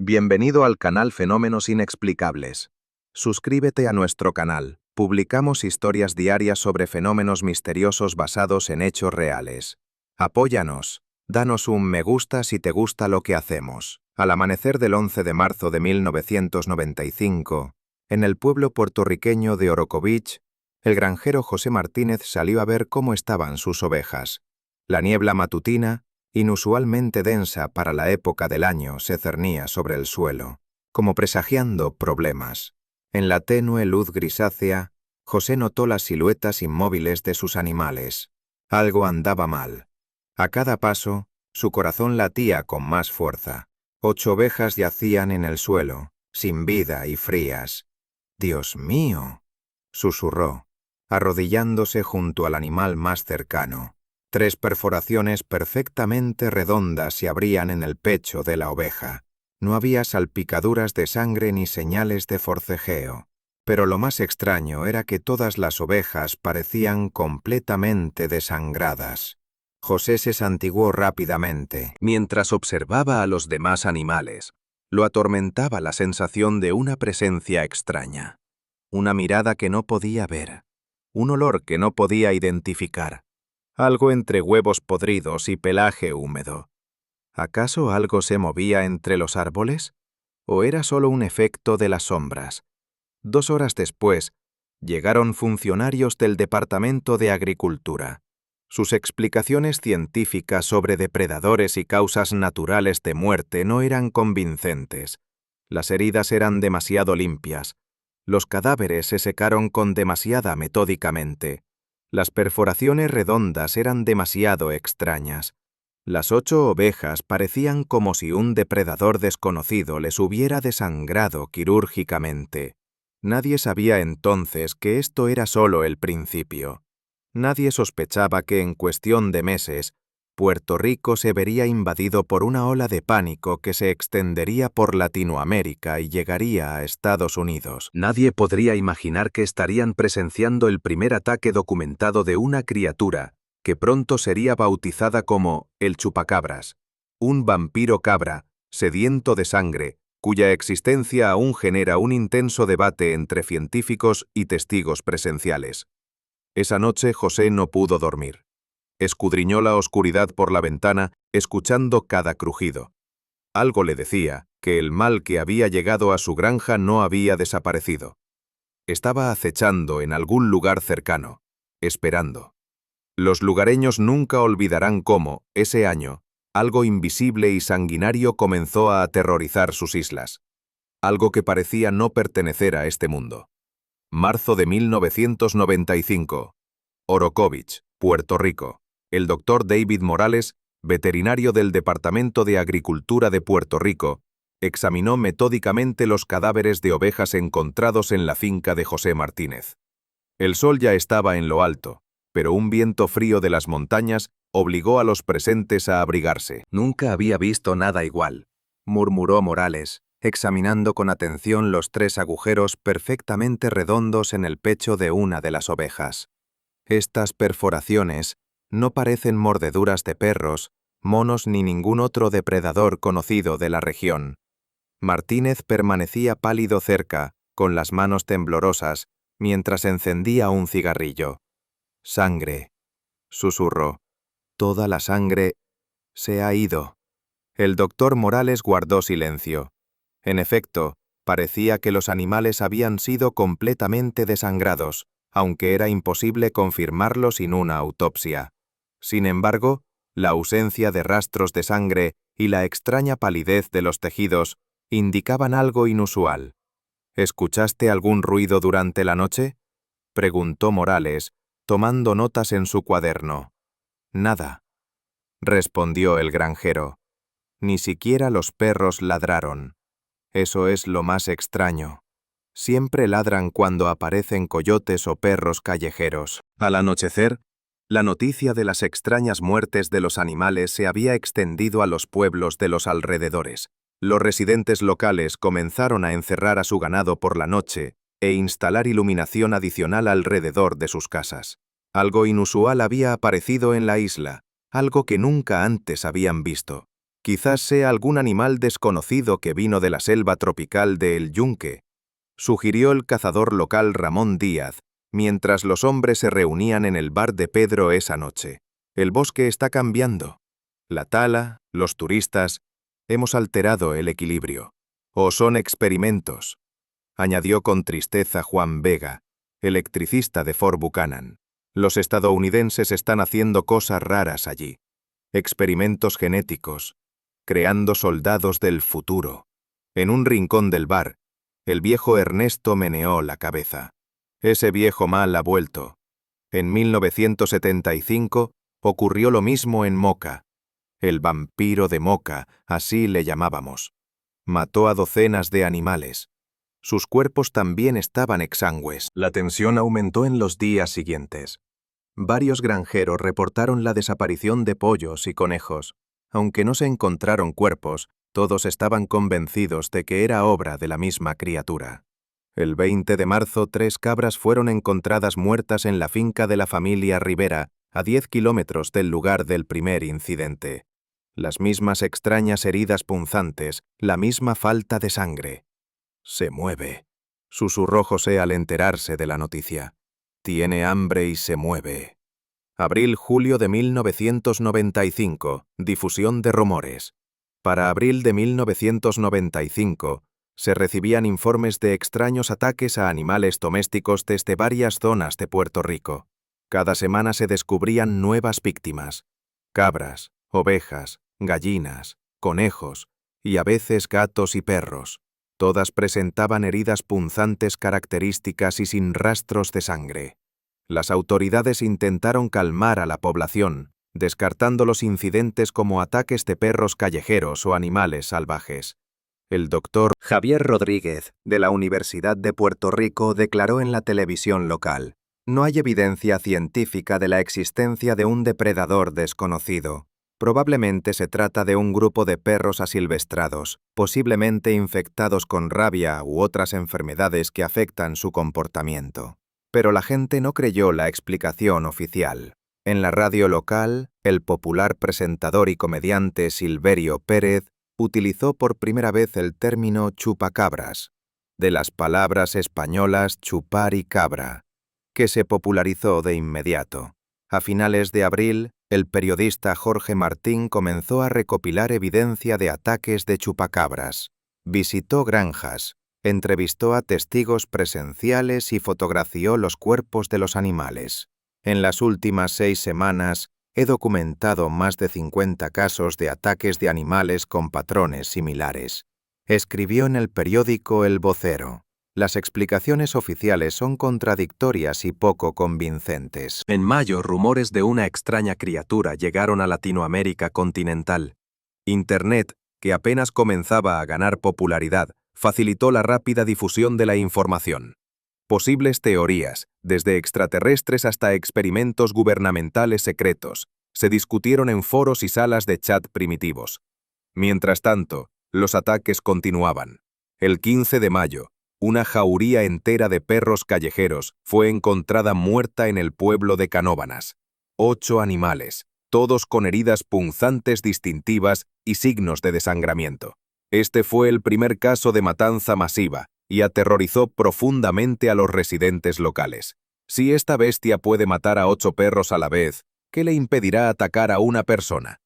Bienvenido al canal Fenómenos Inexplicables. Suscríbete a nuestro canal. Publicamos historias diarias sobre fenómenos misteriosos basados en hechos reales. Apóyanos. Danos un me gusta si te gusta lo que hacemos. Al amanecer del 11 de marzo de 1995, en el pueblo puertorriqueño de Orocobeach, el granjero José Martínez salió a ver cómo estaban sus ovejas. La niebla matutina, inusualmente densa para la época del año, se cernía sobre el suelo, como presagiando problemas. En la tenue luz grisácea, José notó las siluetas inmóviles de sus animales. Algo andaba mal. A cada paso, su corazón latía con más fuerza. 8 ovejas yacían en el suelo, sin vida y frías. «¡Dios mío!», susurró, arrodillándose junto al animal más cercano. 3 perforaciones perfectamente redondas se abrían en el pecho de la oveja. No había salpicaduras de sangre ni señales de forcejeo. Pero lo más extraño era que todas las ovejas parecían completamente desangradas. José se santiguó rápidamente. Mientras observaba a los demás animales, lo atormentaba la sensación de una presencia extraña. Una mirada que no podía ver. Un olor que no podía identificar. Algo entre huevos podridos y pelaje húmedo. ¿Acaso algo se movía entre los árboles? ¿O era solo un efecto de las sombras? 2 horas después, llegaron funcionarios del Departamento de Agricultura. Sus explicaciones científicas sobre depredadores y causas naturales de muerte no eran convincentes. Las heridas eran demasiado limpias. Los cadáveres se secaron con demasiada metódicamente. Las perforaciones redondas eran demasiado extrañas. Las 8 ovejas parecían como si un depredador desconocido les hubiera desangrado quirúrgicamente. Nadie sabía entonces que esto era solo el principio. Nadie sospechaba que en cuestión de meses, Puerto Rico se vería invadido por una ola de pánico que se extendería por Latinoamérica y llegaría a Estados Unidos. Nadie podría imaginar que estarían presenciando el primer ataque documentado de una criatura que pronto sería bautizada como el chupacabras, un vampiro cabra, sediento de sangre, cuya existencia aún genera un intenso debate entre científicos y testigos presenciales. Esa noche José no pudo dormir. Escudriñó la oscuridad por la ventana, escuchando cada crujido. Algo le decía que el mal que había llegado a su granja no había desaparecido. Estaba acechando en algún lugar cercano, esperando. Los lugareños nunca olvidarán cómo, ese año, algo invisible y sanguinario comenzó a aterrorizar sus islas. Algo que parecía no pertenecer a este mundo. Marzo de 1995. Orocobeach, Puerto Rico. El doctor David Morales, veterinario del Departamento de Agricultura de Puerto Rico, examinó metódicamente los cadáveres de ovejas encontrados en la finca de José Martínez. El sol ya estaba en lo alto, pero un viento frío de las montañas obligó a los presentes a abrigarse. «Nunca había visto nada igual», murmuró Morales, examinando con atención los 3 agujeros perfectamente redondos en el pecho de una de las ovejas. Estas perforaciones no parecen mordeduras de perros, monos ni ningún otro depredador conocido de la región. Martínez permanecía pálido cerca, con las manos temblorosas, mientras encendía un cigarrillo. «Sangre», susurró. «Toda la sangre se ha ido». El doctor Morales guardó silencio. En efecto, parecía que los animales habían sido completamente desangrados, aunque era imposible confirmarlo sin una autopsia. Sin embargo, la ausencia de rastros de sangre y la extraña palidez de los tejidos indicaban algo inusual. «¿Escuchaste algún ruido durante la noche?», preguntó Morales, tomando notas en su cuaderno. «Nada», respondió el granjero. «Ni siquiera los perros ladraron. Eso es lo más extraño. Siempre ladran cuando aparecen coyotes o perros callejeros». Al anochecer, la noticia de las extrañas muertes de los animales se había extendido a los pueblos de los alrededores. Los residentes locales comenzaron a encerrar a su ganado por la noche e instalar iluminación adicional alrededor de sus casas. Algo inusual había aparecido en la isla, algo que nunca antes habían visto. Quizás sea algún animal desconocido que vino de la selva tropical de El Yunque, sugirió el cazador local Ramón Díaz, mientras los hombres se reunían en el bar de Pedro esa noche. El bosque está cambiando. La tala, los turistas, hemos alterado el equilibrio. O son experimentos, añadió con tristeza Juan Vega, electricista de Fort Buchanan. Los estadounidenses están haciendo cosas raras allí. Experimentos genéticos, creando soldados del futuro. En un rincón del bar, el viejo Ernesto meneó la cabeza. Ese viejo mal ha vuelto. En 1975 ocurrió lo mismo en Moca. El vampiro de Moca, así le llamábamos. Mató a docenas de animales. Sus cuerpos también estaban exangües. La tensión aumentó en los días siguientes. Varios granjeros reportaron la desaparición de pollos y conejos. Aunque no se encontraron cuerpos, todos estaban convencidos de que era obra de la misma criatura. El 20 de marzo, 3 cabras fueron encontradas muertas en la finca de la familia Rivera, a 10 kilómetros del lugar del primer incidente. Las mismas extrañas heridas punzantes, la misma falta de sangre. Se mueve, susurró José al enterarse de la noticia. Tiene hambre y se mueve. Abril-julio de 1995, difusión de rumores. Para abril de 1995, se recibían informes de extraños ataques a animales domésticos desde varias zonas de Puerto Rico. Cada semana se descubrían nuevas víctimas. Cabras, ovejas, gallinas, conejos y a veces gatos y perros. Todas presentaban heridas punzantes características y sin rastros de sangre. Las autoridades intentaron calmar a la población, descartando los incidentes como ataques de perros callejeros o animales salvajes. El doctor Javier Rodríguez, de la Universidad de Puerto Rico, declaró en la televisión local: no hay evidencia científica de la existencia de un depredador desconocido. Probablemente se trata de un grupo de perros asilvestrados, posiblemente infectados con rabia u otras enfermedades que afectan su comportamiento. Pero la gente no creyó la explicación oficial. En la radio local, el popular presentador y comediante Silverio Pérez utilizó por primera vez el término chupacabras, de las palabras españolas chupar y cabra, que se popularizó de inmediato. A finales de abril, el periodista Jorge Martín comenzó a recopilar evidencia de ataques de chupacabras. Visitó granjas, entrevistó a testigos presenciales y fotografió los cuerpos de los animales. En las últimas 6 semanas, he documentado más de 50 casos de ataques de animales con patrones similares. Escribió en el periódico El Vocero. Las explicaciones oficiales son contradictorias y poco convincentes. En mayo, rumores de una extraña criatura llegaron a Latinoamérica continental. Internet, que apenas comenzaba a ganar popularidad, facilitó la rápida difusión de la información. Posibles teorías, desde extraterrestres hasta experimentos gubernamentales secretos, se discutieron en foros y salas de chat primitivos. Mientras tanto, los ataques continuaban. El 15 de mayo, una jauría entera de perros callejeros fue encontrada muerta en el pueblo de Canóvanas. 8 animales, todos con heridas punzantes distintivas y signos de desangramiento. Este fue el primer caso de matanza masiva y aterrorizó profundamente a los residentes locales. Si esta bestia puede matar a 8 perros a la vez, ¿qué le impedirá atacar a una persona?,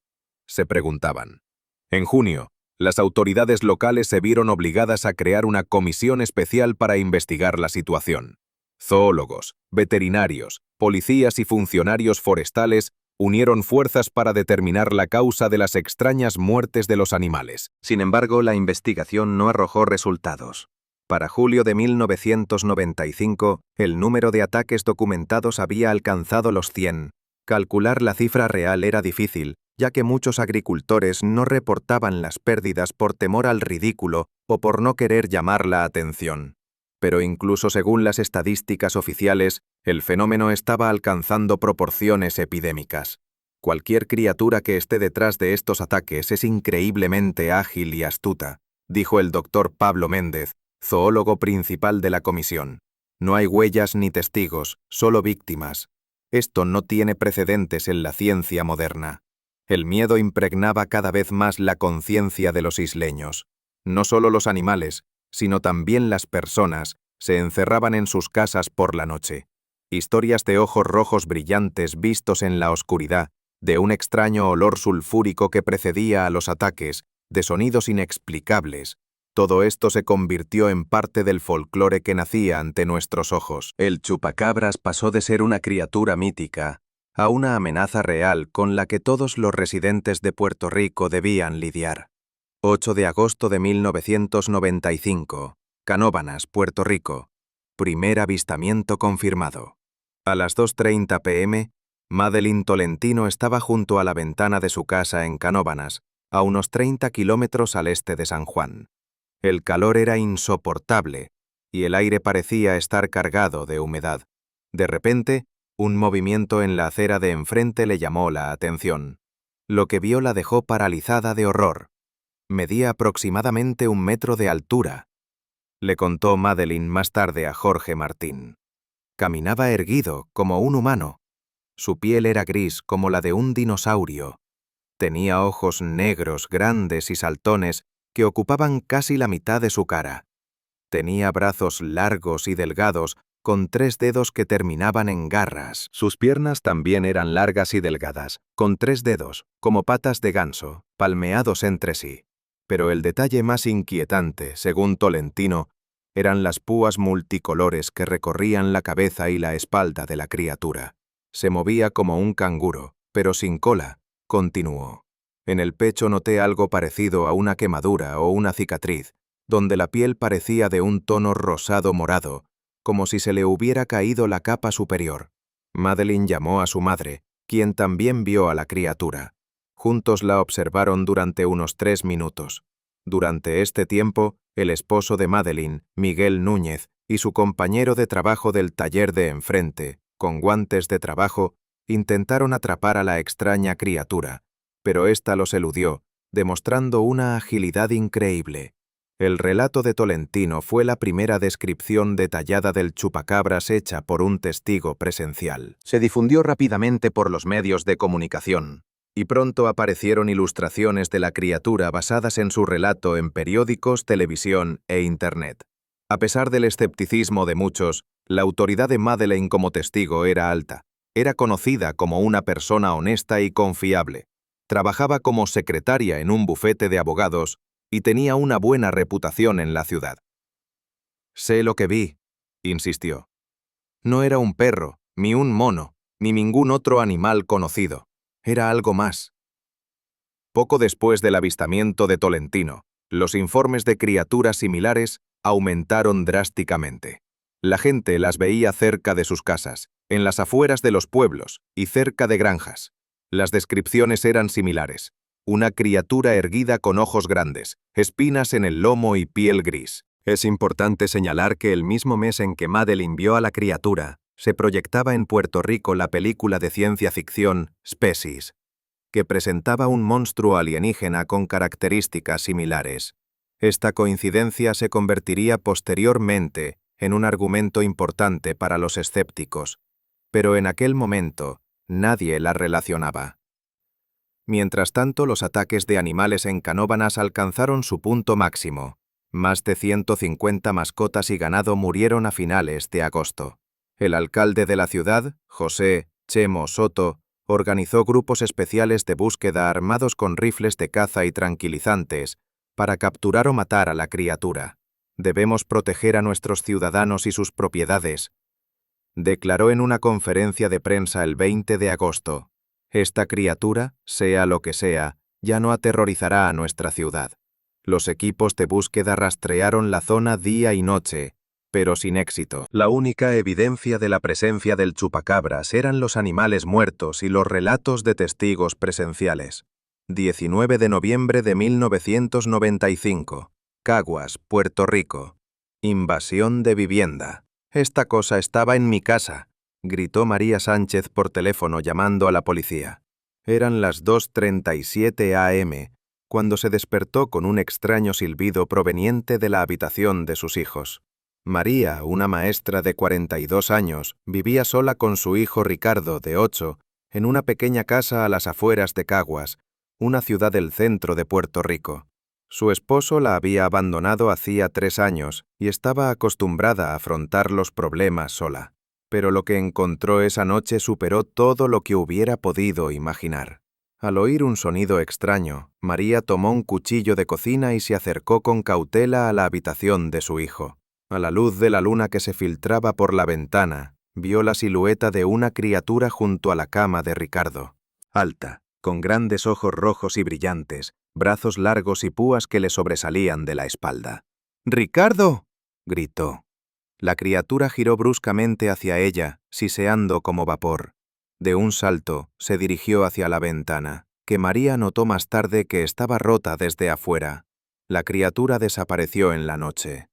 se preguntaban. En junio, las autoridades locales se vieron obligadas a crear una comisión especial para investigar la situación. Zoólogos, veterinarios, policías y funcionarios forestales unieron fuerzas para determinar la causa de las extrañas muertes de los animales. Sin embargo, la investigación no arrojó resultados. Para julio de 1995, el número de ataques documentados había alcanzado los 100. Calcular la cifra real era difícil, ya que muchos agricultores no reportaban las pérdidas por temor al ridículo o por no querer llamar la atención. Pero incluso según las estadísticas oficiales, el fenómeno estaba alcanzando proporciones epidémicas. Cualquier criatura que esté detrás de estos ataques es increíblemente ágil y astuta, dijo el doctor Pablo Méndez, zoólogo principal de la comisión. No hay huellas ni testigos, solo víctimas. Esto no tiene precedentes en la ciencia moderna. El miedo impregnaba cada vez más la conciencia de los isleños. No solo los animales, sino también las personas, se encerraban en sus casas por la noche. Historias de ojos rojos brillantes vistos en la oscuridad, de un extraño olor sulfúrico que precedía a los ataques, de sonidos inexplicables. Todo esto se convirtió en parte del folclore que nacía ante nuestros ojos. El chupacabras pasó de ser una criatura mítica a una amenaza real con la que todos los residentes de Puerto Rico debían lidiar. 8 de agosto de 1995. Canóvanas, Puerto Rico. Primer avistamiento confirmado. A las 2:30 p.m., Madeline Tolentino estaba junto a la ventana de su casa en Canóvanas, a unos 30 kilómetros al este de San Juan. El calor era insoportable y el aire parecía estar cargado de humedad. De repente, un movimiento en la acera de enfrente le llamó la atención. Lo que vio la dejó paralizada de horror. Medía aproximadamente 1 metro de altura. Le contó Madeline más tarde a Jorge Martín. Caminaba erguido, como un humano. Su piel era gris como la de un dinosaurio. Tenía ojos negros, grandes y saltones que ocupaban casi la mitad de su cara. Tenía brazos largos y delgados, con 3 dedos que terminaban en garras. Sus piernas también eran largas y delgadas, con 3 dedos, como patas de ganso, palmeados entre sí. Pero el detalle más inquietante, según Tolentino, eran las púas multicolores que recorrían la cabeza y la espalda de la criatura. Se movía como un canguro, pero sin cola, continuó. En el pecho noté algo parecido a una quemadura o una cicatriz, donde la piel parecía de un tono rosado morado, como si se le hubiera caído la capa superior. Madeline llamó a su madre, quien también vio a la criatura. Juntos la observaron durante unos 3 minutos. Durante este tiempo, el esposo de Madeline, Miguel Núñez, y su compañero de trabajo del taller de enfrente, con guantes de trabajo, intentaron atrapar a la extraña criatura, pero ésta los eludió, demostrando una agilidad increíble. El relato de Tolentino fue la primera descripción detallada del chupacabras hecha por un testigo presencial. Se difundió rápidamente por los medios de comunicación, y pronto aparecieron ilustraciones de la criatura basadas en su relato en periódicos, televisión e Internet. A pesar del escepticismo de muchos, la autoridad de Madeline como testigo era alta. Era conocida como una persona honesta y confiable. Trabajaba como secretaria en un bufete de abogados y tenía una buena reputación en la ciudad. «Sé lo que vi», insistió. «No era un perro, ni un mono, ni ningún otro animal conocido. Era algo más». Poco después del avistamiento de Tolentino, los informes de criaturas similares aumentaron drásticamente. La gente las veía cerca de sus casas, en las afueras de los pueblos y cerca de granjas. Las descripciones eran similares. Una criatura erguida con ojos grandes, espinas en el lomo y piel gris. Es importante señalar que el mismo mes en que Madeline vio a la criatura, se proyectaba en Puerto Rico la película de ciencia ficción Species, que presentaba un monstruo alienígena con características similares. Esta coincidencia se convertiría posteriormente en un argumento importante para los escépticos, pero en aquel momento nadie la relacionaba. Mientras tanto, los ataques de animales en Canóvanas alcanzaron su punto máximo. Más de 150 mascotas y ganado murieron a finales de agosto. El alcalde de la ciudad, José Chemo Soto, organizó grupos especiales de búsqueda armados con rifles de caza y tranquilizantes para capturar o matar a la criatura. «Debemos proteger a nuestros ciudadanos y sus propiedades», declaró en una conferencia de prensa el 20 de agosto. «Esta criatura, sea lo que sea, ya no aterrorizará a nuestra ciudad». Los equipos de búsqueda rastrearon la zona día y noche, pero sin éxito. La única evidencia de la presencia del chupacabras eran los animales muertos y los relatos de testigos presenciales. 19 de noviembre de 1995. Caguas, Puerto Rico. Invasión de vivienda. «Esta cosa estaba en mi casa», gritó María Sánchez por teléfono llamando a la policía. Eran las 2:37 a.m., cuando se despertó con un extraño silbido proveniente de la habitación de sus hijos. María, una maestra de 42 años, vivía sola con su hijo Ricardo, de 8, en una pequeña casa a las afueras de Caguas, una ciudad del centro de Puerto Rico. Su esposo la había abandonado hacía 3 años y estaba acostumbrada a afrontar los problemas sola. Pero lo que encontró esa noche superó todo lo que hubiera podido imaginar. Al oír un sonido extraño, María tomó un cuchillo de cocina y se acercó con cautela a la habitación de su hijo. A la luz de la luna que se filtraba por la ventana, vio la silueta de una criatura junto a la cama de Ricardo. Alta, con grandes ojos rojos y brillantes, brazos largos y púas que le sobresalían de la espalda. ¡Ricardo!, gritó. La criatura giró bruscamente hacia ella, siseando como vapor. De un salto, se dirigió hacia la ventana, que María notó más tarde que estaba rota desde afuera. La criatura desapareció en la noche.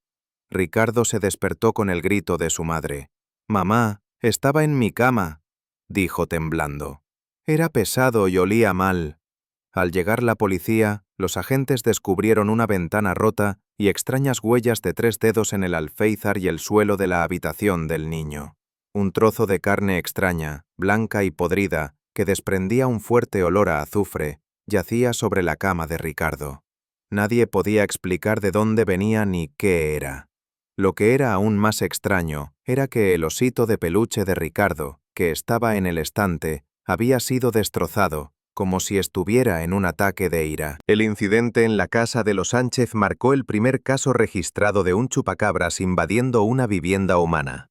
Ricardo se despertó con el grito de su madre. «Mamá, estaba en mi cama», dijo temblando. Era pesado y olía mal. Al llegar la policía, los agentes descubrieron una ventana rota y extrañas huellas de 3 dedos en el alféizar y el suelo de la habitación del niño. Un trozo de carne extraña, blanca y podrida, que desprendía un fuerte olor a azufre, yacía sobre la cama de Ricardo. Nadie podía explicar de dónde venía ni qué era. Lo que era aún más extraño era que el osito de peluche de Ricardo, que estaba en el estante, había sido destrozado, como si estuviera en un ataque de ira. El incidente en la casa de los Sánchez marcó el primer caso registrado de un chupacabras invadiendo una vivienda humana.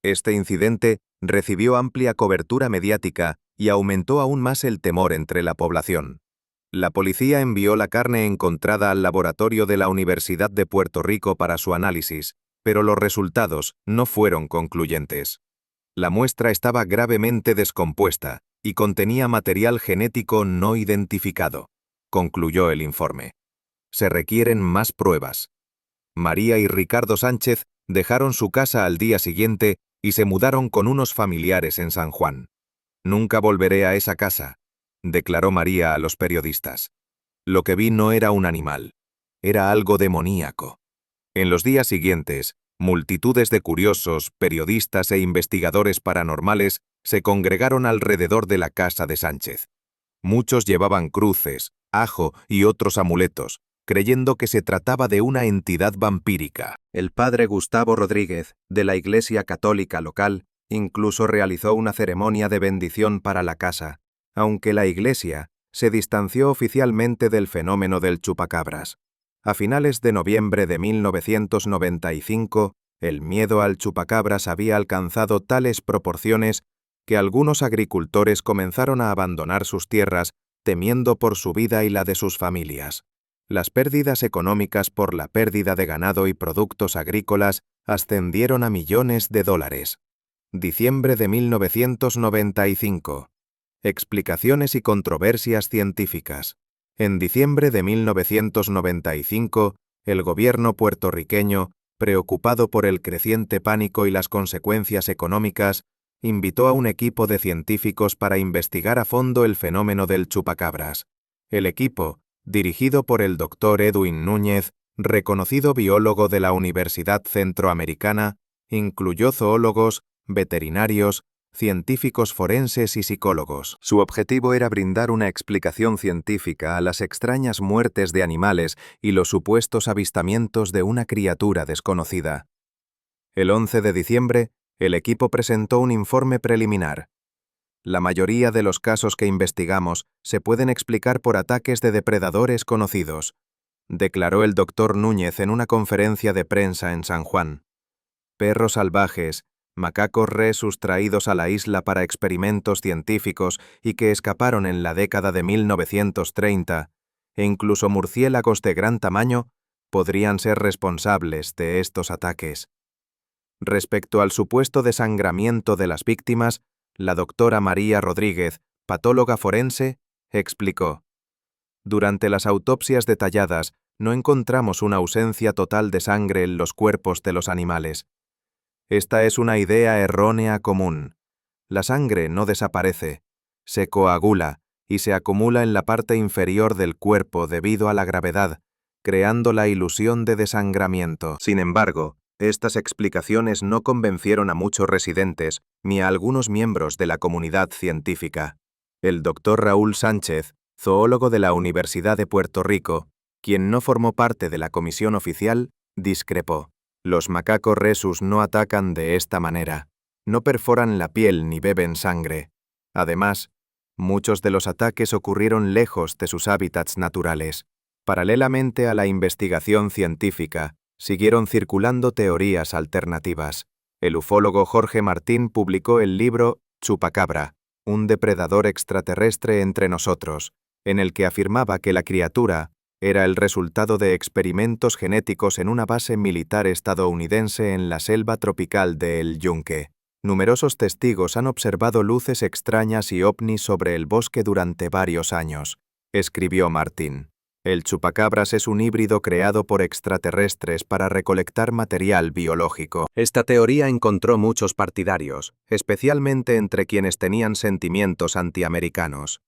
Este incidente recibió amplia cobertura mediática y aumentó aún más el temor entre la población. La policía envió la carne encontrada al laboratorio de la Universidad de Puerto Rico para su análisis, pero los resultados no fueron concluyentes. La muestra estaba gravemente descompuesta y contenía material genético no identificado, concluyó el informe. Se requieren más pruebas. María y Ricardo Sánchez dejaron su casa al día siguiente y se mudaron con unos familiares en San Juan. «Nunca volveré a esa casa», declaró María a los periodistas. «Lo que vi no era un animal, era algo demoníaco». En los días siguientes, multitudes de curiosos, periodistas e investigadores paranormales se congregaron alrededor de la casa de Sánchez. Muchos llevaban cruces, ajo y otros amuletos, creyendo que se trataba de una entidad vampírica. El padre Gustavo Rodríguez, de la Iglesia Católica local, incluso realizó una ceremonia de bendición para la casa, aunque la Iglesia se distanció oficialmente del fenómeno del chupacabras. A finales de noviembre de 1995, el miedo al chupacabras había alcanzado tales proporciones que algunos agricultores comenzaron a abandonar sus tierras temiendo por su vida y la de sus familias. Las pérdidas económicas por la pérdida de ganado y productos agrícolas ascendieron a millones de dólares. Diciembre de 1995. Explicaciones y controversias científicas. En diciembre de 1995, el gobierno puertorriqueño, preocupado por el creciente pánico y las consecuencias económicas, invitó a un equipo de científicos para investigar a fondo el fenómeno del chupacabras. El equipo, dirigido por el Dr. Edwin Núñez, reconocido biólogo de la Universidad Centroamericana, incluyó zoólogos, veterinarios, científicos forenses y psicólogos. Su objetivo era brindar una explicación científica a las extrañas muertes de animales y los supuestos avistamientos de una criatura desconocida. El 11 de diciembre, el equipo presentó un informe preliminar. La mayoría de los casos que investigamos se pueden explicar por ataques de depredadores conocidos, declaró el Dr. Núñez en una conferencia de prensa en San Juan. Perros salvajes, macacos sustraídos a la isla para experimentos científicos y que escaparon en la década de 1930, e incluso murciélagos de gran tamaño, podrían ser responsables de estos ataques. Respecto al supuesto desangramiento de las víctimas, la doctora María Rodríguez, patóloga forense, explicó: «Durante las autopsias detalladas no encontramos una ausencia total de sangre en los cuerpos de los animales. Esta es una idea errónea común. La sangre no desaparece, se coagula y se acumula en la parte inferior del cuerpo debido a la gravedad, creando la ilusión de desangramiento. Sin embargo, Estas explicaciones no convencieron a muchos residentes ni a algunos miembros de la comunidad científica. El doctor Raúl Sánchez, zoólogo de la Universidad de Puerto Rico, quien no formó parte de la comisión oficial, discrepó. Los macacos rhesus no atacan de esta manera. No perforan la piel ni beben sangre. Además, muchos de los ataques ocurrieron lejos de sus hábitats naturales. Paralelamente a la investigación científica, siguieron circulando teorías alternativas. El ufólogo Jorge Martín publicó el libro Chupacabra, un depredador extraterrestre entre nosotros, en el que afirmaba que la criatura era el resultado de experimentos genéticos en una base militar estadounidense en la selva tropical de El Yunque. Numerosos testigos han observado luces extrañas y ovnis sobre el bosque durante varios años, escribió Martín. El chupacabras es un híbrido creado por extraterrestres para recolectar material biológico. Esta teoría encontró muchos partidarios, especialmente entre quienes tenían sentimientos antiamericanos.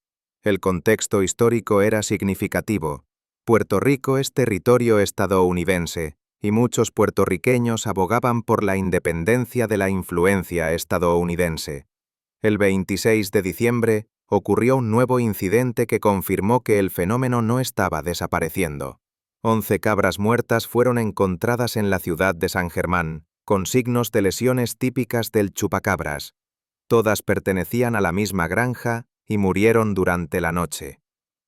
El contexto histórico era significativo. Puerto Rico es territorio estadounidense, y muchos puertorriqueños abogaban por la independencia de la influencia estadounidense. El 26 de diciembre, ocurrió un nuevo incidente que confirmó que el fenómeno no estaba desapareciendo. 11 cabras muertas fueron encontradas en la ciudad de San Germán, con signos de lesiones típicas del chupacabras. Todas pertenecían a la misma granja y murieron durante la noche.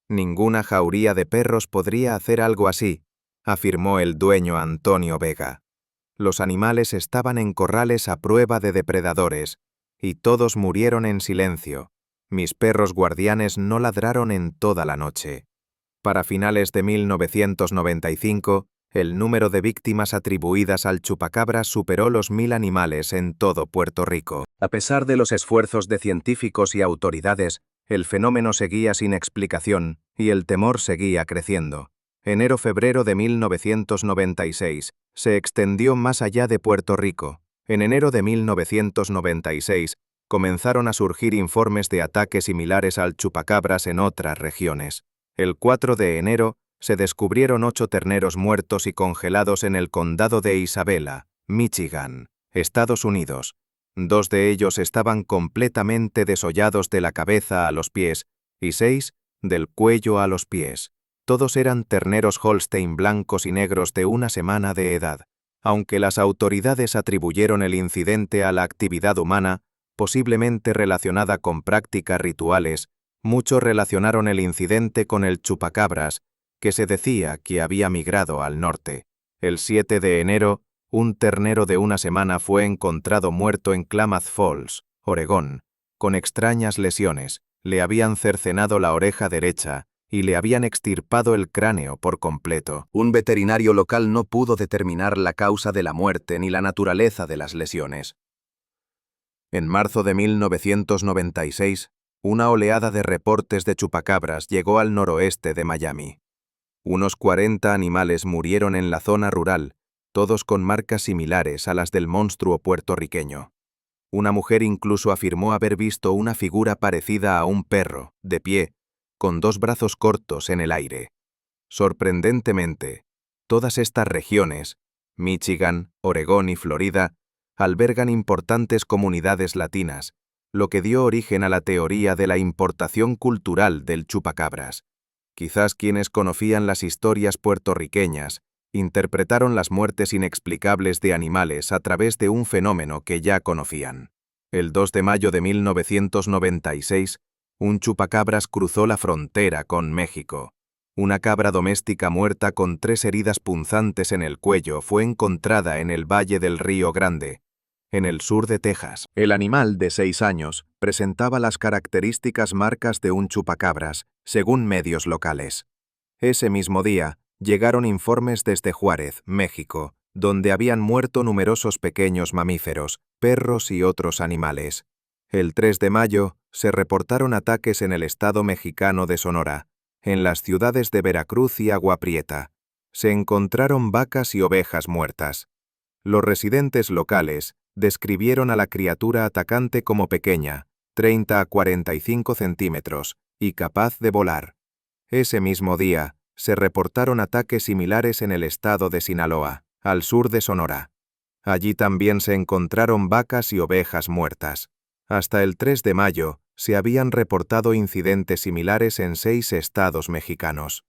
Ninguna jauría de perros podría hacer algo así, afirmó el dueño Antonio Vega. Los animales estaban en corrales a prueba de depredadores, y todos murieron en silencio. Mis perros guardianes no ladraron en toda la noche. Para finales de 1995, el número de víctimas atribuidas al chupacabras superó los 1000 animales en todo Puerto Rico. A pesar de los esfuerzos de científicos y autoridades, el fenómeno seguía sin explicación y el temor seguía creciendo. Enero-febrero de 1996 se extendió más allá de Puerto Rico. En enero de 1996, comenzaron a surgir informes de ataques similares al chupacabras en otras regiones. El 4 de enero, se descubrieron 8 terneros muertos y congelados en el condado de Isabela, Michigan, Estados Unidos. 2 de ellos estaban completamente desollados de la cabeza a los pies y 6 del cuello a los pies. Todos eran terneros Holstein blancos y negros de 1 semana de edad. Aunque las autoridades atribuyeron el incidente a la actividad humana, posiblemente relacionada con prácticas rituales, muchos relacionaron el incidente con el chupacabras, que se decía que había migrado al norte. El 7 de enero, un ternero de 1 semana fue encontrado muerto en Klamath Falls, Oregón, con extrañas lesiones. Le habían cercenado la oreja derecha y le habían extirpado el cráneo por completo. Un veterinario local no pudo determinar la causa de la muerte ni la naturaleza de las lesiones. En marzo de 1996, una oleada de reportes de chupacabras llegó al noroeste de Miami. Unos 40 animales murieron en la zona rural, todos con marcas similares a las del monstruo puertorriqueño. Una mujer incluso afirmó haber visto una figura parecida a un perro, de pie, con 2 brazos cortos en el aire. Sorprendentemente, todas estas regiones, Michigan, Oregón y Florida, albergan importantes comunidades latinas, lo que dio origen a la teoría de la importación cultural del chupacabras. Quizás quienes conocían las historias puertorriqueñas interpretaron las muertes inexplicables de animales a través de un fenómeno que ya conocían. El 2 de mayo de 1996, un chupacabras cruzó la frontera con México. Una cabra doméstica muerta con 3 heridas punzantes en el cuello fue encontrada en el Valle del Río Grande, en el sur de Texas. El animal de 6 años presentaba las características marcas de un chupacabras, según medios locales. Ese mismo día, llegaron informes desde Juárez, México, donde habían muerto numerosos pequeños mamíferos, perros y otros animales. El 3 de mayo, se reportaron ataques en el estado mexicano de Sonora, en las ciudades de Veracruz y Agua Prieta. Se encontraron vacas y ovejas muertas. Los residentes locales describieron a la criatura atacante como pequeña, 30 a 45 centímetros, y capaz de volar. Ese mismo día, se reportaron ataques similares en el estado de Sinaloa, al sur de Sonora. Allí también se encontraron vacas y ovejas muertas. Hasta el 3 de mayo se habían reportado incidentes similares en 6 estados mexicanos.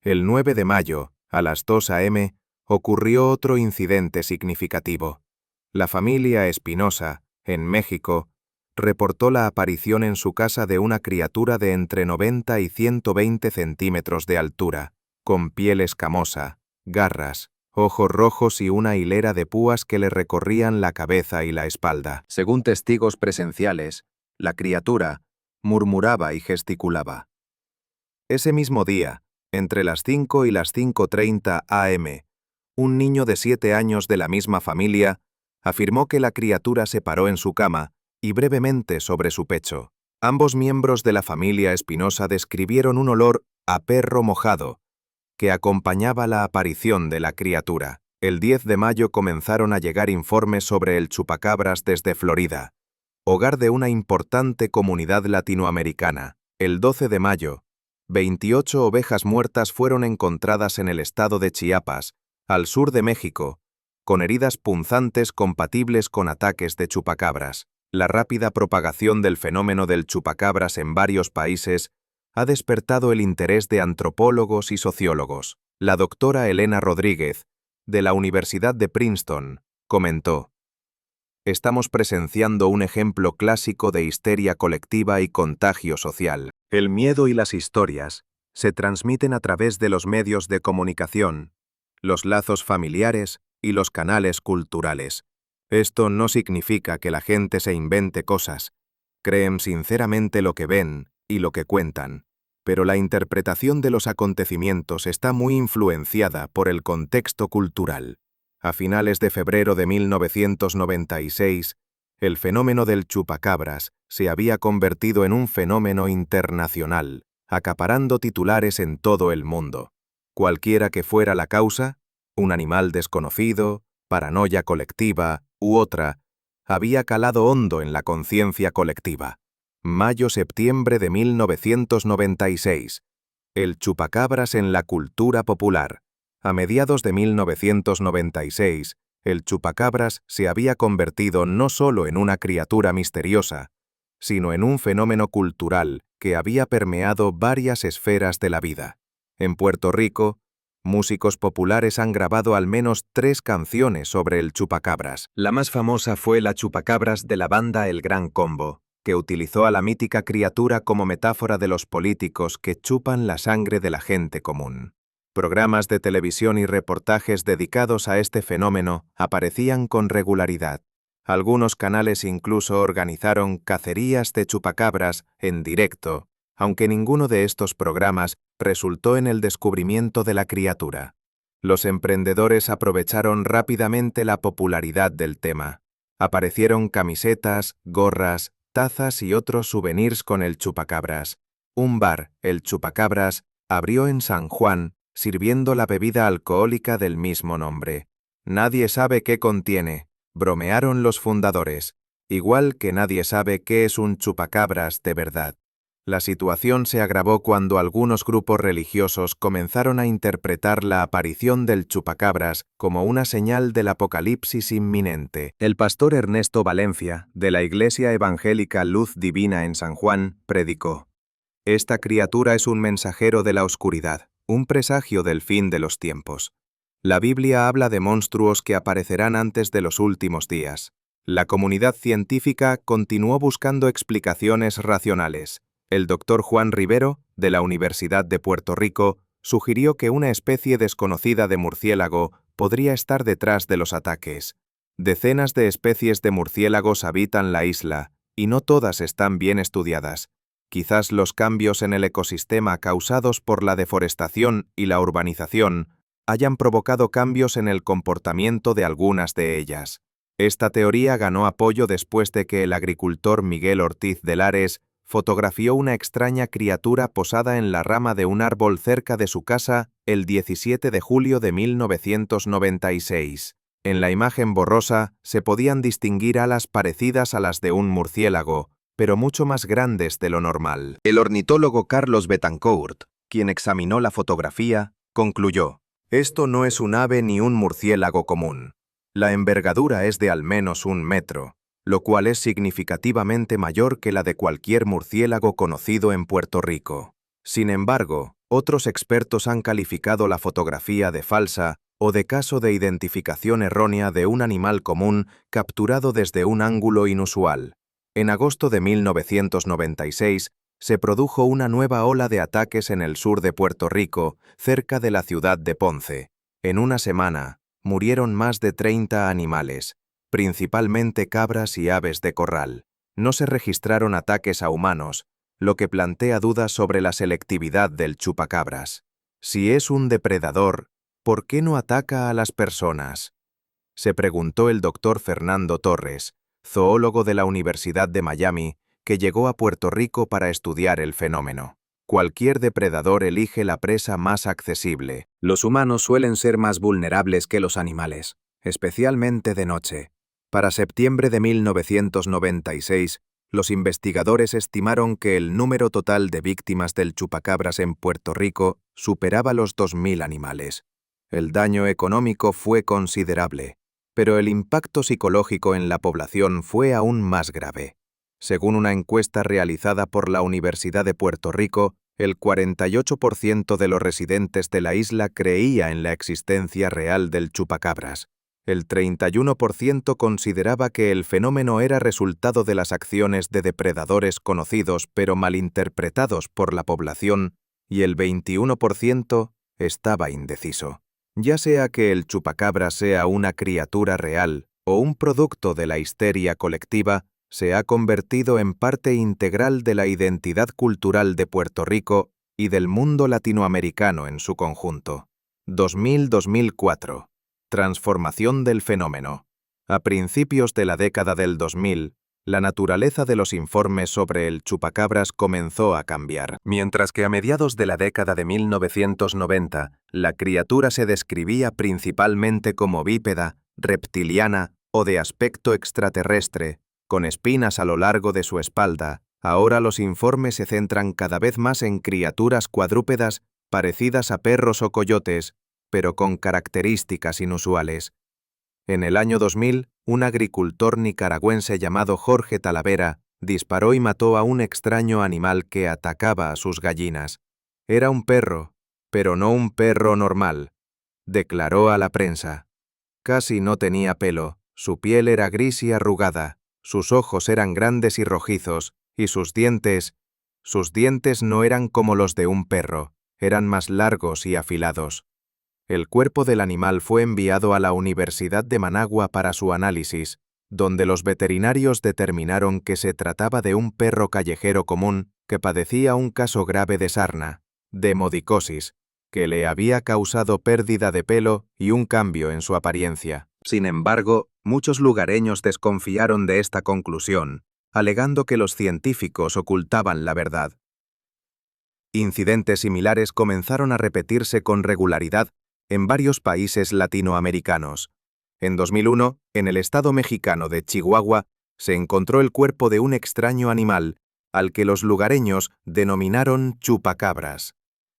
El 9 de mayo, a las 2 a.m., ocurrió otro incidente significativo. La familia Espinosa, en México, reportó la aparición en su casa de una criatura de entre 90 y 120 centímetros de altura, con piel escamosa, garras, ojos rojos y una hilera de púas que le recorrían la cabeza y la espalda. Según testigos presenciales, la criatura murmuraba y gesticulaba. Ese mismo día, entre las 5 y las 5:30 a.m., un niño de 7 años de la misma familia afirmó que la criatura se paró en su cama y brevemente sobre su pecho. Ambos miembros de la familia Espinosa describieron un olor a perro mojado que acompañaba la aparición de la criatura. El 10 de mayo comenzaron a llegar informes sobre el chupacabras desde Florida, hogar de una importante comunidad latinoamericana. El 12 de mayo, 28 ovejas muertas fueron encontradas en el estado de Chiapas, al sur de México, con heridas punzantes compatibles con ataques de chupacabras. La rápida propagación del fenómeno del chupacabras en varios países ha despertado el interés de antropólogos y sociólogos. La doctora Elena Rodríguez, de la Universidad de Princeton, comentó: «Estamos presenciando un ejemplo clásico de histeria colectiva y contagio social. El miedo y las historias se transmiten a través de los medios de comunicación, los lazos familiares y los canales culturales. Esto no significa que la gente se invente cosas. Creen sinceramente lo que ven y lo que cuentan, pero la interpretación de los acontecimientos está muy influenciada por el contexto cultural». A finales de febrero de 1996, el fenómeno del chupacabras se había convertido en un fenómeno internacional, acaparando titulares en todo el mundo. Cualquiera que fuera la causa, un animal desconocido, paranoia colectiva u otra, había calado hondo en la conciencia colectiva. Mayo-septiembre de 1996. El chupacabras en la cultura popular. A mediados de 1996, el chupacabras se había convertido no solo en una criatura misteriosa, sino en un fenómeno cultural que había permeado varias esferas de la vida. En Puerto Rico, músicos populares han grabado al menos 3 canciones sobre el chupacabras. La más famosa fue la Chupacabras de la banda El Gran Combo, que utilizó a la mítica criatura como metáfora de los políticos que chupan la sangre de la gente común. Programas de televisión y reportajes dedicados a este fenómeno aparecían con regularidad. Algunos canales incluso organizaron cacerías de chupacabras en directo, aunque ninguno de estos programas resultó en el descubrimiento de la criatura. Los emprendedores aprovecharon rápidamente la popularidad del tema. Aparecieron camisetas, gorras, tazas y otros souvenirs con el chupacabras. Un bar, el Chupacabras, abrió en San Juan, sirviendo la bebida alcohólica del mismo nombre. Nadie sabe qué contiene, bromearon los fundadores, igual que nadie sabe qué es un chupacabras de verdad. La situación se agravó cuando algunos grupos religiosos comenzaron a interpretar la aparición del chupacabras como una señal del apocalipsis inminente. El pastor Ernesto Valencia, de la Iglesia Evangélica Luz Divina en San Juan, predicó: «Esta criatura es un mensajero de la oscuridad, un presagio del fin de los tiempos. La Biblia habla de monstruos que aparecerán antes de los últimos días». La comunidad científica continuó buscando explicaciones racionales. El doctor Juan Rivero, de la Universidad de Puerto Rico, sugirió que una especie desconocida de murciélago podría estar detrás de los ataques. Decenas de especies de murciélagos habitan la isla, y no todas están bien estudiadas. Quizás los cambios en el ecosistema causados por la deforestación y la urbanización hayan provocado cambios en el comportamiento de algunas de ellas. Esta teoría ganó apoyo después de que el agricultor Miguel Ortiz de Lares fotografió una extraña criatura posada en la rama de un árbol cerca de su casa el 17 de julio de 1996. En la imagen borrosa se podían distinguir alas parecidas a las de un murciélago, pero mucho más grandes de lo normal. El ornitólogo Carlos Betancourt, quien examinó la fotografía, concluyó: «Esto no es un ave ni un murciélago común. La envergadura es de al menos 1 metro, lo cual es significativamente mayor que la de cualquier murciélago conocido en Puerto Rico. Sin embargo, otros expertos han calificado la fotografía de falsa o de caso de identificación errónea de un animal común capturado desde un ángulo inusual. En agosto de 1996, se produjo una nueva ola de ataques en el sur de Puerto Rico, cerca de la ciudad de Ponce. En una semana, murieron más de 30 animales, principalmente cabras y aves de corral. No se registraron ataques a humanos, lo que plantea dudas sobre la selectividad del chupacabras. Si es un depredador, ¿por qué no ataca a las personas? Se preguntó el doctor Fernando Torres, zoólogo de la Universidad de Miami, que llegó a Puerto Rico para estudiar el fenómeno. Cualquier depredador elige la presa más accesible. Los humanos suelen ser más vulnerables que los animales, especialmente de noche. Para septiembre de 1996, los investigadores estimaron que el número total de víctimas del chupacabras en Puerto Rico superaba los 2.000 animales. El daño económico fue considerable, pero el impacto psicológico en la población fue aún más grave. Según una encuesta realizada por la Universidad de Puerto Rico, el 48% de los residentes de la isla creía en la existencia real del chupacabras. El 31% consideraba que el fenómeno era resultado de las acciones de depredadores conocidos pero malinterpretados por la población, y el 21% estaba indeciso. Ya sea que el chupacabras sea una criatura real o un producto de la histeria colectiva, se ha convertido en parte integral de la identidad cultural de Puerto Rico y del mundo latinoamericano en su conjunto. 2000-2004. Transformación del fenómeno. A principios de la década del 2000, la naturaleza de los informes sobre el chupacabras comenzó a cambiar. Mientras que a mediados de la década de 1990, la criatura se describía principalmente como bípeda, reptiliana o de aspecto extraterrestre, con espinas a lo largo de su espalda, ahora los informes se centran cada vez más en criaturas cuadrúpedas parecidas a perros o coyotes, pero con características inusuales. En el año 2000, un agricultor nicaragüense llamado Jorge Talavera disparó y mató a un extraño animal que atacaba a sus gallinas. Era un perro, pero no un perro normal, declaró a la prensa. Casi no tenía pelo, su piel era gris y arrugada, sus ojos eran grandes y rojizos, y sus dientes no eran como los de un perro, eran más largos y afilados. El cuerpo del animal fue enviado a la Universidad de Managua para su análisis, donde los veterinarios determinaron que se trataba de un perro callejero común que padecía un caso grave de sarna, demodicosis, que le había causado pérdida de pelo y un cambio en su apariencia. Sin embargo, muchos lugareños desconfiaron de esta conclusión, alegando que los científicos ocultaban la verdad. Incidentes similares comenzaron a repetirse con regularidad en varios países latinoamericanos. En 2001, en el estado mexicano de Chihuahua, se encontró el cuerpo de un extraño animal, al que los lugareños denominaron chupacabras.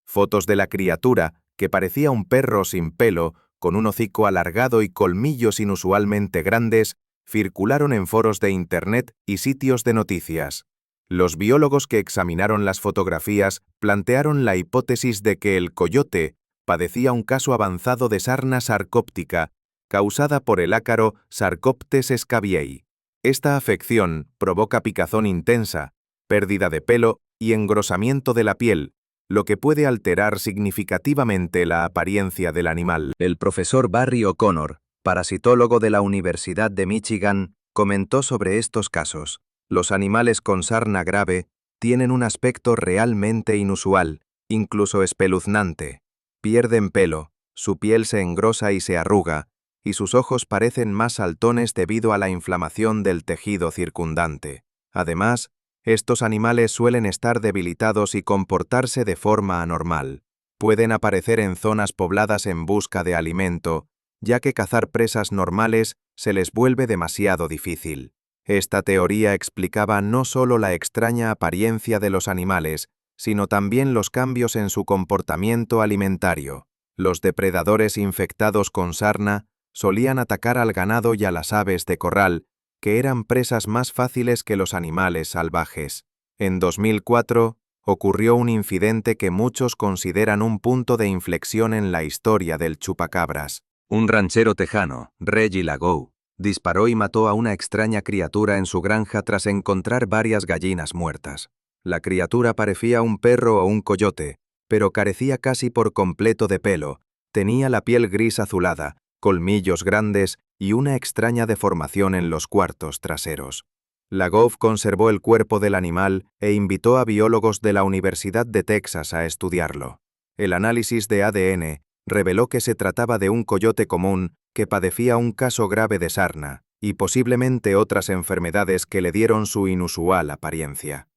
Fotos de la criatura, que parecía un perro sin pelo, con un hocico alargado y colmillos inusualmente grandes, circularon en foros de Internet y sitios de noticias. Los biólogos que examinaron las fotografías plantearon la hipótesis de que el coyote padecía un caso avanzado de sarna sarcóptica, causada por el ácaro Sarcoptes scabiei. Esta afección provoca picazón intensa, pérdida de pelo y engrosamiento de la piel, lo que puede alterar significativamente la apariencia del animal. El profesor Barry O'Connor, parasitólogo de la Universidad de Michigan, comentó sobre estos casos. Los animales con sarna grave tienen un aspecto realmente inusual, incluso espeluznante. Pierden pelo, su piel se engrosa y se arruga, y sus ojos parecen más saltones debido a la inflamación del tejido circundante. Además, estos animales suelen estar debilitados y comportarse de forma anormal. Pueden aparecer en zonas pobladas en busca de alimento, ya que cazar presas normales se les vuelve demasiado difícil. Esta teoría explicaba no solo la extraña apariencia de los animales, sino también los cambios en su comportamiento alimentario. Los depredadores infectados con sarna Solían atacar al ganado y a las aves de corral, que eran presas más fáciles que los animales salvajes. En 2004, ocurrió un incidente que muchos consideran un punto de inflexión en la historia del chupacabras. Un ranchero tejano, Reggie Lagow, disparó y mató a una extraña criatura en su granja tras encontrar varias gallinas muertas. La criatura parecía un perro o un coyote, pero carecía casi por completo de pelo, tenía la piel gris azulada, colmillos grandes y una extraña deformación en los cuartos traseros. Lagow conservó el cuerpo del animal e invitó a biólogos de la Universidad de Texas a estudiarlo. El análisis de ADN reveló que se trataba de un coyote común que padecía un caso grave de sarna y posiblemente otras enfermedades que le dieron su inusual apariencia.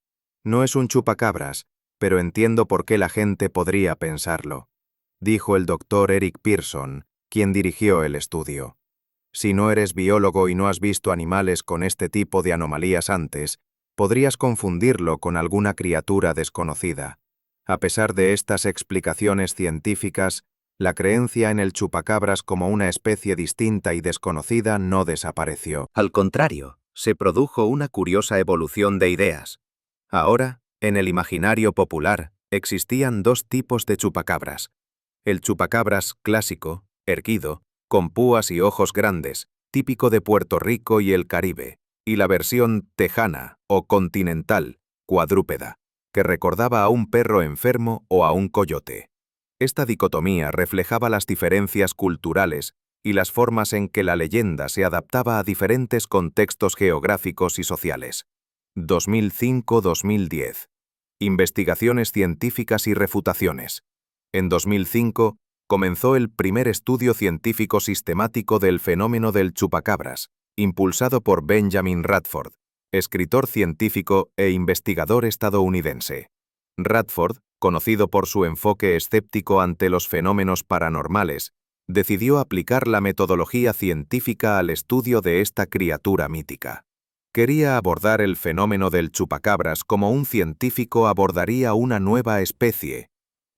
No es un chupacabras, pero entiendo por qué la gente podría pensarlo, dijo el doctor Eric Pearson, quien dirigió el estudio. Si no eres biólogo y no has visto animales con este tipo de anomalías antes, podrías confundirlo con alguna criatura desconocida. A pesar de estas explicaciones científicas, la creencia en el chupacabras como una especie distinta y desconocida no desapareció. Al contrario, se produjo una curiosa evolución de ideas. Ahora, en el imaginario popular, existían dos tipos de chupacabras. El chupacabras clásico, erguido, con púas y ojos grandes, típico de Puerto Rico y el Caribe, y la versión tejana o continental, cuadrúpeda, que recordaba a un perro enfermo o a un coyote. Esta dicotomía reflejaba las diferencias culturales y las formas en que la leyenda se adaptaba a diferentes contextos geográficos y sociales. 2005-2010. Investigaciones científicas y refutaciones. En 2005, comenzó el primer estudio científico sistemático del fenómeno del chupacabras, impulsado por Benjamin Radford, escritor científico e investigador estadounidense. Radford, conocido por su enfoque escéptico ante los fenómenos paranormales, decidió aplicar la metodología científica al estudio de esta criatura mítica. Quería abordar el fenómeno del chupacabras como un científico abordaría una nueva especie,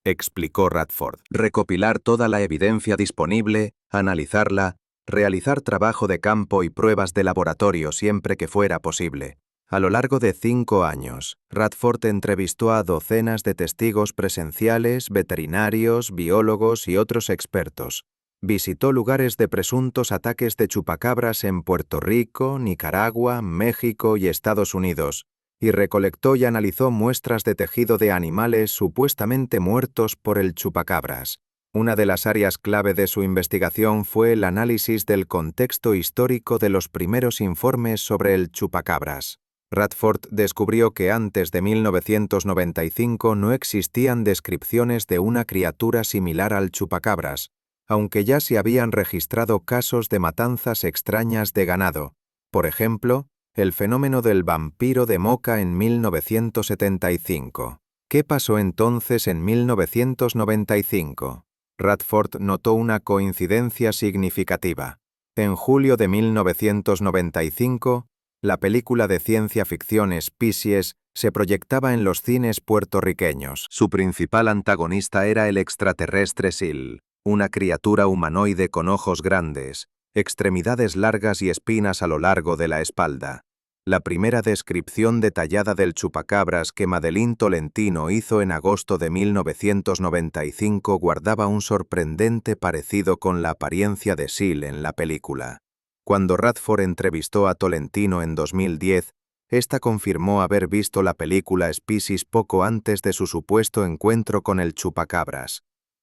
explicó Radford. Recopilar toda la evidencia disponible, analizarla, realizar trabajo de campo y pruebas de laboratorio siempre que fuera posible. A lo largo de 5 años, Radford entrevistó a docenas de testigos presenciales, veterinarios, biólogos y otros expertos. Visitó lugares de presuntos ataques de chupacabras en Puerto Rico, Nicaragua, México y Estados Unidos, y recolectó y analizó muestras de tejido de animales supuestamente muertos por el chupacabras. Una de las áreas clave de su investigación fue el análisis del contexto histórico de los primeros informes sobre el chupacabras. Radford descubrió que antes de 1995 no existían descripciones de una criatura similar al chupacabras, aunque ya se habían registrado casos de matanzas extrañas de ganado. Por ejemplo, el fenómeno del vampiro de Moca en 1975. ¿Qué pasó entonces en 1995? Radford notó una coincidencia significativa. En julio de 1995, la película de ciencia ficción Species se proyectaba en los cines puertorriqueños. Su principal antagonista era el extraterrestre Seal, una criatura humanoide con ojos grandes, extremidades largas y espinas a lo largo de la espalda. La primera descripción detallada del chupacabras que Madeline Tolentino hizo en agosto de 1995 guardaba un sorprendente parecido con la apariencia de Seal en la película. Cuando Radford entrevistó a Tolentino en 2010, ésta confirmó haber visto la película Species poco antes de su supuesto encuentro con el chupacabras.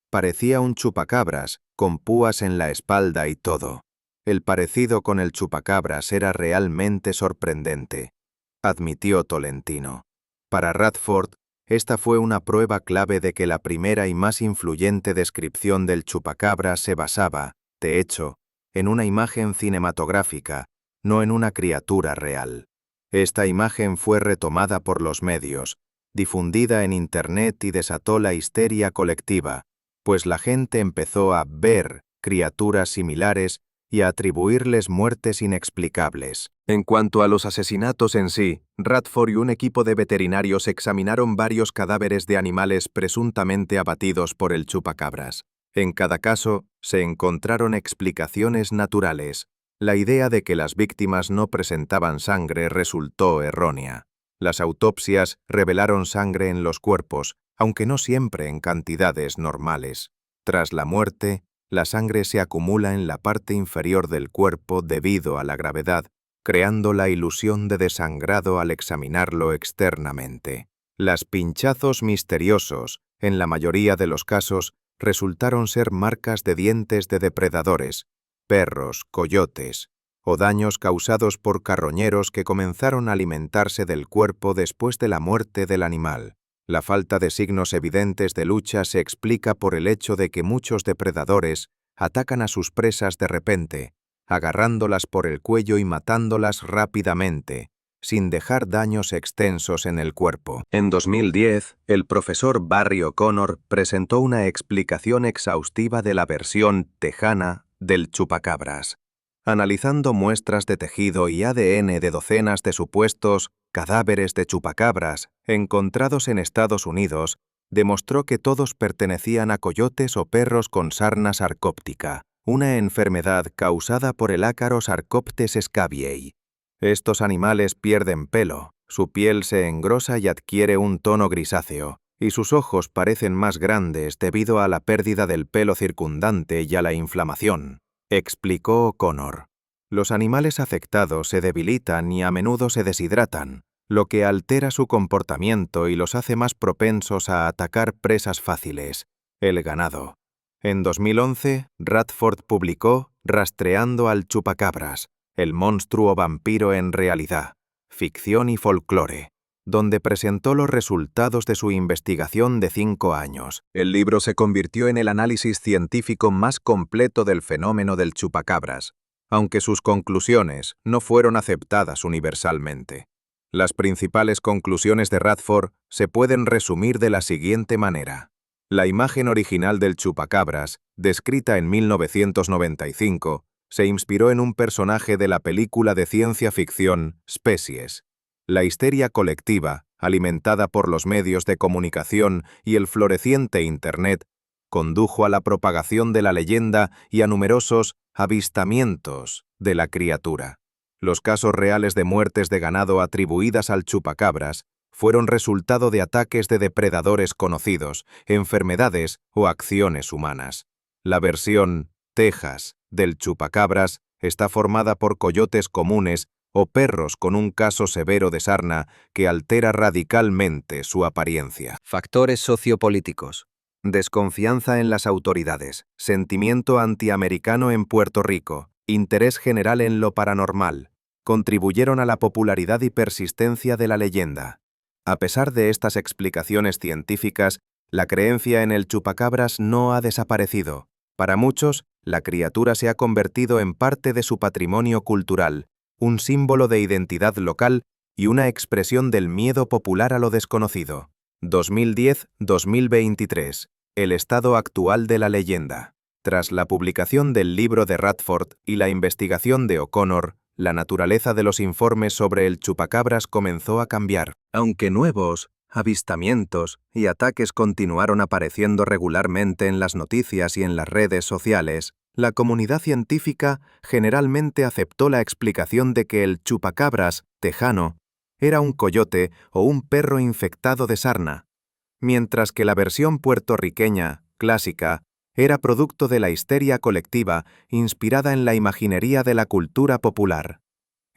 Parecía un chupacabras, con púas en la espalda y todo. El parecido con el chupacabras era realmente sorprendente, admitió Tolentino. Para Radford, esta fue una prueba clave de que la primera y más influyente descripción del chupacabras se basaba, de hecho, en una imagen cinematográfica, no en una criatura real. Esta imagen fue retomada por los medios, difundida en Internet y desató la histeria colectiva, pues la gente empezó a ver criaturas similares y a atribuirles muertes inexplicables. En cuanto a los asesinatos en sí, Radford y un equipo de veterinarios examinaron varios cadáveres de animales presuntamente abatidos por el chupacabras. En cada caso, se encontraron explicaciones naturales. La idea de que las víctimas no presentaban sangre resultó errónea. Las autopsias revelaron sangre en los cuerpos, aunque no siempre en cantidades normales. Tras la muerte, la sangre se acumula en la parte inferior del cuerpo debido a la gravedad, creando la ilusión de desangrado al examinarlo externamente. Los pinchazos misteriosos, en la mayoría de los casos, resultaron ser marcas de dientes de depredadores, perros, coyotes, o daños causados por carroñeros que comenzaron a alimentarse del cuerpo después de la muerte del animal. La falta de signos evidentes de lucha se explica por el hecho de que muchos depredadores atacan a sus presas de repente, agarrándolas por el cuello y matándolas rápidamente, sin dejar daños extensos en el cuerpo. En 2010, el profesor Barry O'Connor presentó una explicación exhaustiva de la versión tejana del chupacabras. Analizando muestras de tejido y ADN de docenas de supuestos cadáveres de chupacabras encontrados en Estados Unidos, demostró que todos pertenecían a coyotes o perros con sarna sarcóptica, una enfermedad causada por el ácaro Sarcoptes scabiei. Estos animales pierden pelo, su piel se engrosa y adquiere un tono grisáceo, y sus ojos parecen más grandes debido a la pérdida del pelo circundante y a la inflamación, explicó O'Connor. Los animales afectados se debilitan y a menudo se deshidratan, lo que altera su comportamiento y los hace más propensos a atacar presas fáciles, el ganado. En 2011, Radford publicó Rastreando al chupacabras, el monstruo vampiro en realidad, ficción y folclore, donde presentó los resultados de su investigación de 5 años. El libro se convirtió en el análisis científico más completo del fenómeno del chupacabras, aunque sus conclusiones no fueron aceptadas universalmente. Las principales conclusiones de Radford se pueden resumir de la siguiente manera. La imagen original del chupacabras, descrita en 1995, se inspiró en un personaje de la película de ciencia ficción Species. La histeria colectiva, alimentada por los medios de comunicación y el floreciente Internet, condujo a la propagación de la leyenda y a numerosos avistamientos de la criatura. Los casos reales de muertes de ganado atribuidas al chupacabras fueron resultado de ataques de depredadores conocidos, enfermedades o acciones humanas. La versión Texas del chupacabras está formada por coyotes comunes o perros con un caso severo de sarna que altera radicalmente su apariencia. Factores sociopolíticos. Desconfianza en las autoridades, sentimiento antiamericano en Puerto Rico, interés general en lo paranormal, contribuyeron a la popularidad y persistencia de la leyenda. A pesar de estas explicaciones científicas, la creencia en el chupacabras no ha desaparecido. Para muchos, la criatura se ha convertido en parte de su patrimonio cultural, un símbolo de identidad local y una expresión del miedo popular a lo desconocido. 2010-2023. El estado actual de la leyenda. Tras la publicación del libro de Radford y la investigación de O'Connor, la naturaleza de los informes sobre el chupacabras comenzó a cambiar. Aunque nuevos avistamientos y ataques continuaron apareciendo regularmente en las noticias y en las redes sociales, la comunidad científica generalmente aceptó la explicación de que el chupacabras tejano era un coyote o un perro infectado de sarna, mientras que la versión puertorriqueña, clásica, era producto de la histeria colectiva inspirada en la imaginería de la cultura popular.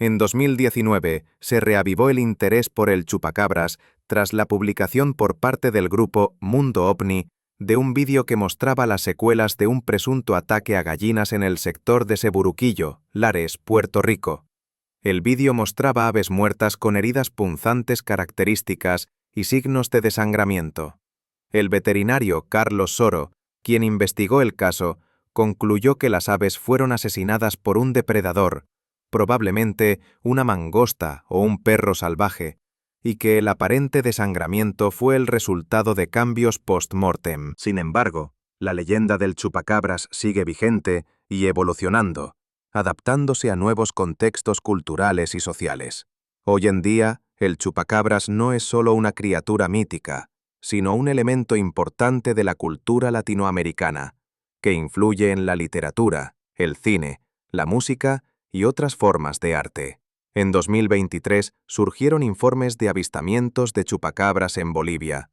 En 2019 se reavivó el interés por el chupacabras tras la publicación por parte del grupo Mundo OVNI de un vídeo que mostraba las secuelas de un presunto ataque a gallinas en el sector de Seburuquillo, Lares, Puerto Rico. El vídeo mostraba aves muertas con heridas punzantes características y signos de desangramiento. El veterinario Carlos Soro, quien investigó el caso, concluyó que las aves fueron asesinadas por un depredador, probablemente una mangosta o un perro salvaje, y que el aparente desangramiento fue el resultado de cambios post-mortem. Sin embargo, la leyenda del chupacabras sigue vigente y evolucionando, adaptándose a nuevos contextos culturales y sociales. Hoy en día, el chupacabras no es solo una criatura mítica, sino un elemento importante de la cultura latinoamericana, que influye en la literatura, el cine, la música y otras formas de arte. En 2023 surgieron informes de avistamientos de chupacabras en Bolivia,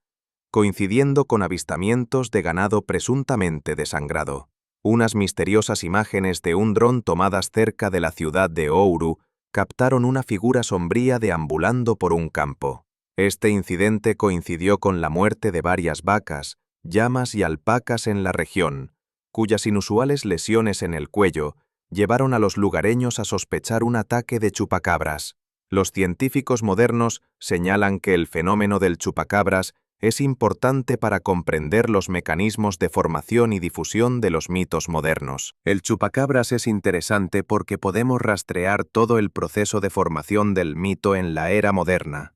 coincidiendo con avistamientos de ganado presuntamente desangrado. Unas misteriosas imágenes de un dron tomadas cerca de la ciudad de Ouro captaron una figura sombría deambulando por un campo. Este incidente coincidió con la muerte de varias vacas, llamas y alpacas en la región, cuyas inusuales lesiones en el cuello llevaron a los lugareños a sospechar un ataque de chupacabras. Los científicos modernos señalan que el fenómeno del chupacabras es importante para comprender los mecanismos de formación y difusión de los mitos modernos. El chupacabras es interesante porque podemos rastrear todo el proceso de formación del mito en la era moderna,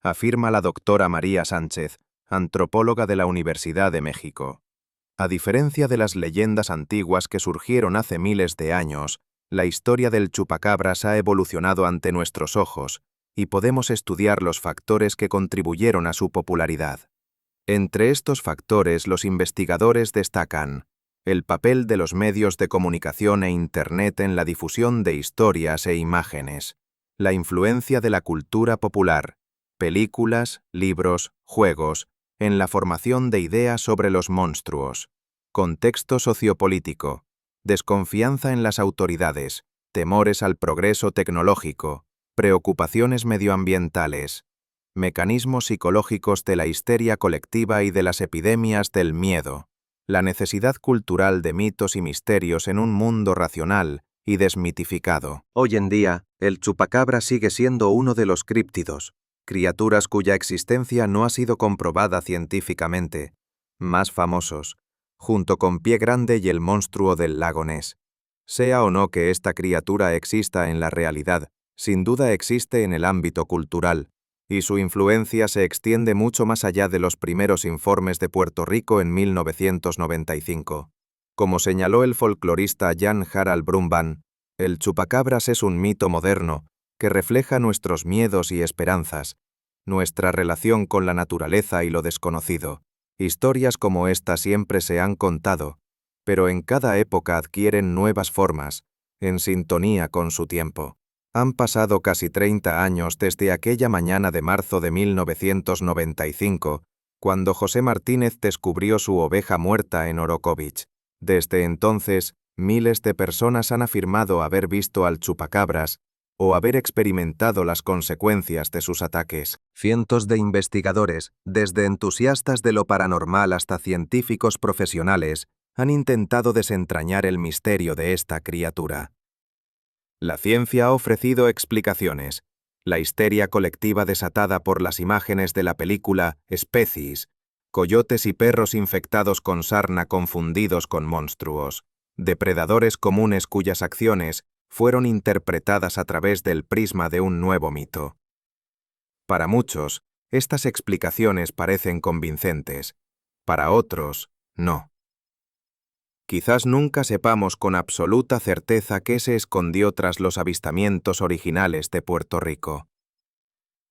afirma la doctora María Sánchez, antropóloga de la Universidad de México. A diferencia de las leyendas antiguas que surgieron hace miles de años, la historia del chupacabras ha evolucionado ante nuestros ojos y podemos estudiar los factores que contribuyeron a su popularidad. Entre estos factores, los investigadores destacan el papel de los medios de comunicación e Internet en la difusión de historias e imágenes, la influencia de la cultura popular, películas, libros, juegos, en la formación de ideas sobre los monstruos, contexto sociopolítico, desconfianza en las autoridades, temores al progreso tecnológico, preocupaciones medioambientales, mecanismos psicológicos de la histeria colectiva y de las epidemias del miedo, la necesidad cultural de mitos y misterios en un mundo racional y desmitificado. Hoy en día, el chupacabra sigue siendo uno de los críptidos, criaturas cuya existencia no ha sido comprobada científicamente, más famosos, junto con Pie Grande y el monstruo del lago Ness. Sea o no que esta criatura exista en la realidad, sin duda existe en el ámbito cultural, y su influencia se extiende mucho más allá de los primeros informes de Puerto Rico en 1995. Como señaló el folclorista Jan Harald Brumban, el chupacabras es un mito moderno que refleja nuestros miedos y esperanzas, nuestra relación con la naturaleza y lo desconocido. Historias como esta siempre se han contado, pero en cada época adquieren nuevas formas, en sintonía con su tiempo. Han pasado casi 30 años desde aquella mañana de marzo de 1995, cuando José Martínez descubrió su oveja muerta en Orokovich. Desde entonces, miles de personas han afirmado haber visto al chupacabras o haber experimentado las consecuencias de sus ataques. Cientos de investigadores, desde entusiastas de lo paranormal hasta científicos profesionales, han intentado desentrañar el misterio de esta criatura. La ciencia ha ofrecido explicaciones. La histeria colectiva desatada por las imágenes de la película Species, coyotes y perros infectados con sarna confundidos con monstruos, depredadores comunes cuyas acciones fueron interpretadas a través del prisma de un nuevo mito. Para muchos, estas explicaciones parecen convincentes. Para otros, no. Quizás nunca sepamos con absoluta certeza qué se escondió tras los avistamientos originales de Puerto Rico.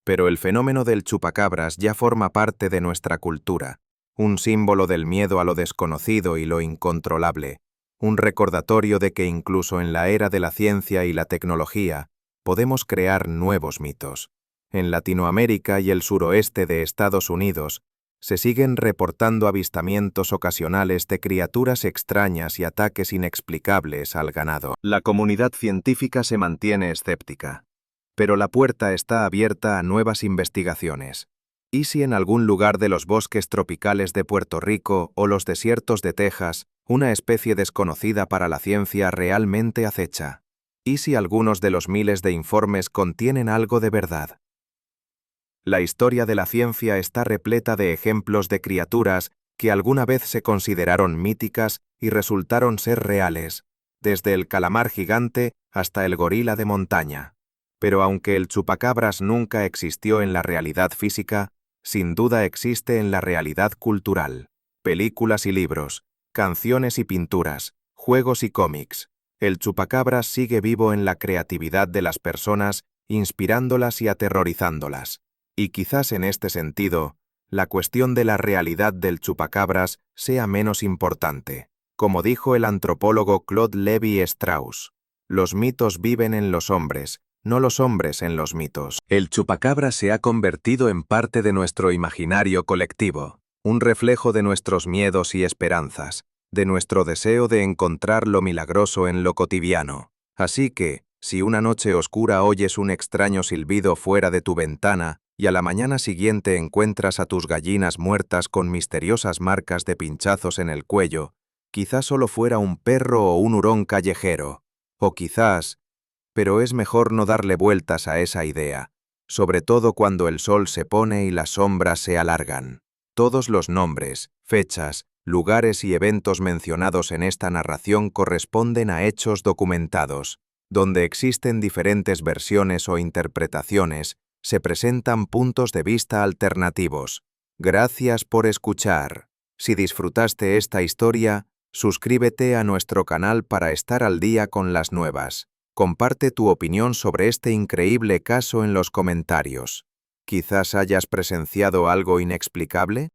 Pero el fenómeno del chupacabras ya forma parte de nuestra cultura, un símbolo del miedo a lo desconocido y lo incontrolable, un recordatorio de que incluso en la era de la ciencia y la tecnología podemos crear nuevos mitos. En Latinoamérica y el suroeste de Estados Unidos, se siguen reportando avistamientos ocasionales de criaturas extrañas y ataques inexplicables al ganado. La comunidad científica se mantiene escéptica, pero la puerta está abierta a nuevas investigaciones. ¿Y si en algún lugar de los bosques tropicales de Puerto Rico o los desiertos de Texas, una especie desconocida para la ciencia realmente acecha? ¿Y si algunos de los miles de informes contienen algo de verdad? La historia de la ciencia está repleta de ejemplos de criaturas que alguna vez se consideraron míticas y resultaron ser reales, desde el calamar gigante hasta el gorila de montaña. Pero aunque el chupacabras nunca existió en la realidad física, sin duda existe en la realidad cultural. Películas y libros, canciones y pinturas, juegos y cómics. El chupacabras sigue vivo en la creatividad de las personas, inspirándolas y aterrorizándolas. Y quizás en este sentido, la cuestión de la realidad del chupacabras sea menos importante. Como dijo el antropólogo Claude Lévi-Strauss, los mitos viven en los hombres, no los hombres en los mitos. El chupacabra se ha convertido en parte de nuestro imaginario colectivo, un reflejo de nuestros miedos y esperanzas, de nuestro deseo de encontrar lo milagroso en lo cotidiano. Así que, si una noche oscura oyes un extraño silbido fuera de tu ventana y a la mañana siguiente encuentras a tus gallinas muertas con misteriosas marcas de pinchazos en el cuello, quizás solo fuera un perro o un hurón callejero. O quizás, pero es mejor no darle vueltas a esa idea, sobre todo cuando el sol se pone y las sombras se alargan. Todos los nombres, fechas, lugares y eventos mencionados en esta narración corresponden a hechos documentados. Donde existen diferentes versiones o interpretaciones, se presentan puntos de vista alternativos. Gracias por escuchar. Si disfrutaste esta historia, suscríbete a nuestro canal para estar al día con las nuevas. Comparte tu opinión sobre este increíble caso en los comentarios. ¿Quizás hayas presenciado algo inexplicable?